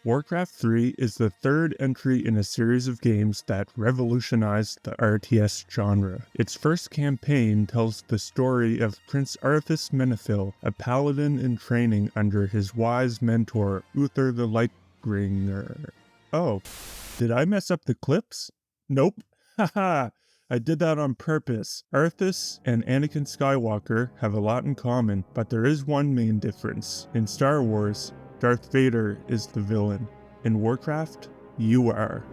WarCraft III is the third entry in a series of games that revolutionized the RTS genre. Its first campaign tells the story of Prince Arthas Menethil, a paladin in training under his wise mentor, Uther the Lightbringer. Oh, did I mess up the clips? Nope. Haha. I did that on purpose. Arthas and Anakin Skywalker have a lot in common, but there is one main difference. In Star Wars, Darth Vader is the villain. In WarCraft, you are.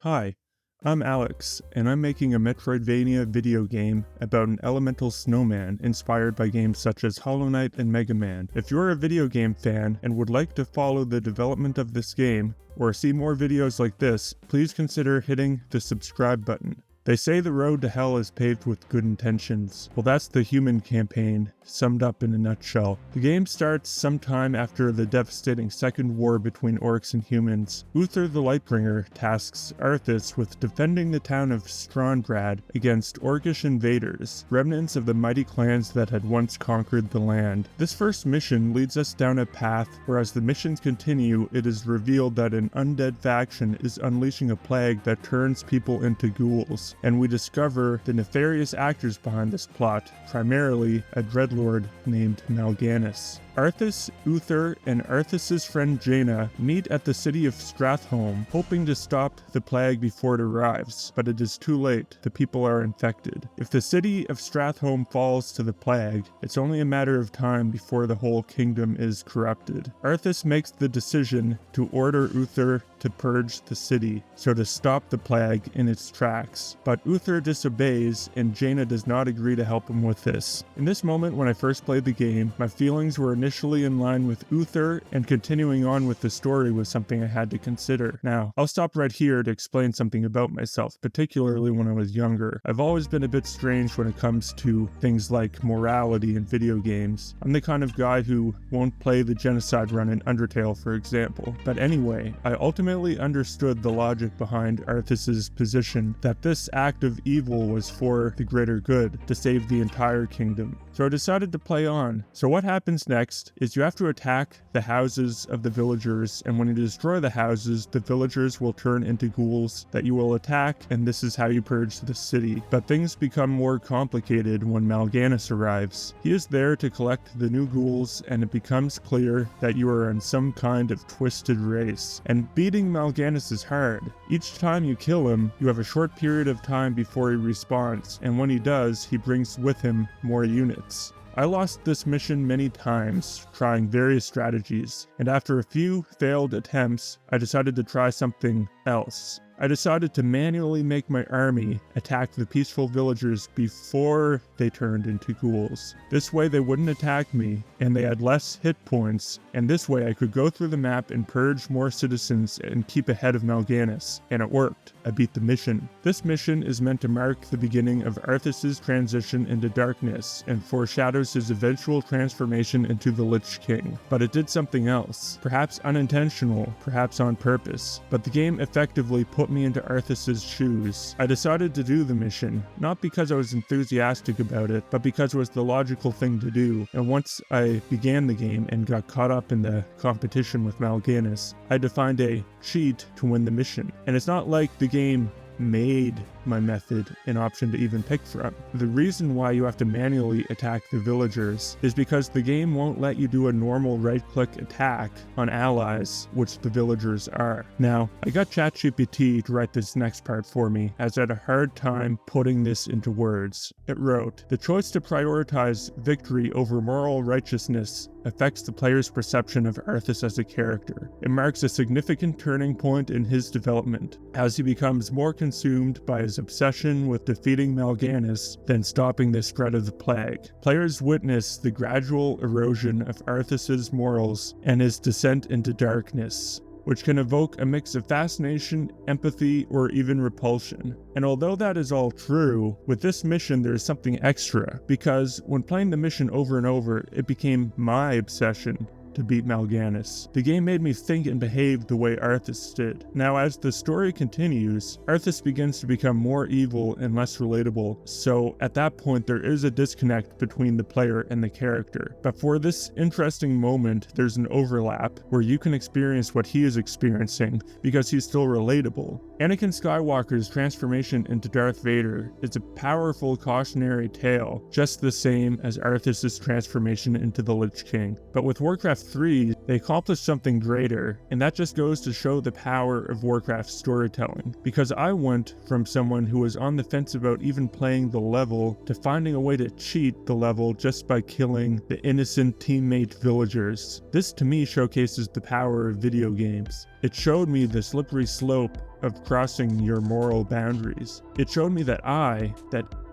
Hi, I'm Alex, and I'm making a Metroidvania video game about an elemental snowman inspired by games such as Hollow Knight and Mega Man. If you're a video game fan and would like to follow the development of this game, or see more videos like this, please consider hitting the subscribe button. They say the road to hell is paved with good intentions. Well, that's the human campaign, summed up in a nutshell. The game starts sometime after the devastating second war between orcs and humans. Uther the Lightbringer tasks Arthas with defending the town of Strongrad against orcish invaders, remnants of the mighty clans that had once conquered the land. This first mission leads us down a path where as the missions continue, it is revealed that an undead faction is unleashing a plague that turns people into ghouls. And we discover the nefarious actors behind this plot, primarily a dreadlord named Mal'Ganis. Arthas, Uther, and Arthas' friend Jaina meet at the city of Stratholme, hoping to stop the plague before it arrives, but it is too late. The people are infected. If the city of Stratholme falls to the plague, it's only a matter of time before the whole kingdom is corrupted. Arthas makes the decision to order Uther to purge the city, so to stop the plague in its tracks. But Uther disobeys, and Jaina does not agree to help him with this. In this moment, when I first played the game, my feelings were initially in line with Uther, and continuing on with the story was something I had to consider. Now, I'll stop right here to explain something about myself, particularly when I was younger. I've always been a bit strange when it comes to things like morality in video games. I'm the kind of guy who won't play the genocide run in Undertale, for example. But anyway, I ultimately understood the logic behind Arthas' position that this act of evil was for the greater good, to save the entire kingdom. So I decided to play on. So what happens next is you have to attack the houses of the villagers, and when you destroy the houses, the villagers will turn into ghouls that you will attack, and this is how you purge the city. But things become more complicated when Mal'Ganis arrives. He is there to collect the new ghouls, and it becomes clear that you are in some kind of twisted race. And beating Mal'Ganis is hard. Each time you kill him, you have a short period of time before he respawns, and when he does, he brings with him more units. I lost this mission many times, trying various strategies, and after a few failed attempts, I decided to try something else. I decided to manually make my army attack the peaceful villagers before they turned into ghouls. This way they wouldn't attack me, and they had less hit points, and this way I could go through the map and purge more citizens and keep ahead of Mal'Ganis. And it worked. I beat the mission. This mission is meant to mark the beginning of Arthas' transition into darkness, and foreshadows his eventual transformation into the Lich King. But it did something else. Perhaps unintentional, perhaps on purpose. But the game effectively put me into Arthas' shoes. I decided to do the mission, not because I was enthusiastic about it, but because it was the logical thing to do. And once I began the game and got caught up in the competition with Mal'Ganis, I had to find a cheat to win the mission. And it's not like the game made my method an option to even pick from. The reason why you have to manually attack the villagers is because the game won't let you do a normal right-click attack on allies, which the villagers are. Now, I got ChatGPT to write this next part for me, as I had a hard time putting this into words. It wrote, "The choice to prioritize victory over moral righteousness affects the player's perception of Arthas as a character. It marks a significant turning point in his development, as he becomes more consumed by his obsession with defeating Mal'Ganis than stopping the spread of the plague. Players witness the gradual erosion of Arthas' morals and his descent into darkness, which can evoke a mix of fascination, empathy, or even repulsion." And although that is all true, with this mission there is something extra, because when playing the mission over and over, it became my obsession to beat Mal'Ganis. The game made me think and behave the way Arthas did. Now, as the story continues, Arthas begins to become more evil and less relatable, so at that point there is a disconnect between the player and the character. But for this interesting moment, there's an overlap where you can experience what he is experiencing because he's still relatable. Anakin Skywalker's transformation into Darth Vader is a powerful cautionary tale, just the same as Arthas' transformation into the Lich King. But with WarCraft III, they accomplished something greater, and that just goes to show the power of Warcraft storytelling. Because I went from someone who was on the fence about even playing the level to finding a way to cheat the level just by killing the innocent teammate villagers. This to me showcases the power of video games. It showed me the slippery slope of crossing your moral boundaries. It showed me that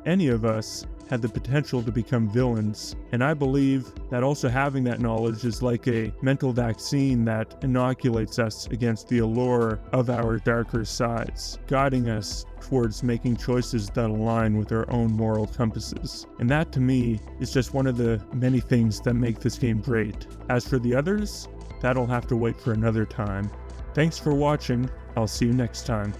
any of us had the potential to become villains, and I believe that also having that knowledge is like a mental vaccine that inoculates us against the allure of our darker sides, guiding us towards making choices that align with our own moral compasses. And that to me is just one of the many things that make this game great. As for the others, that'll have to wait for another time. Thanks for watching. I'll see you next time.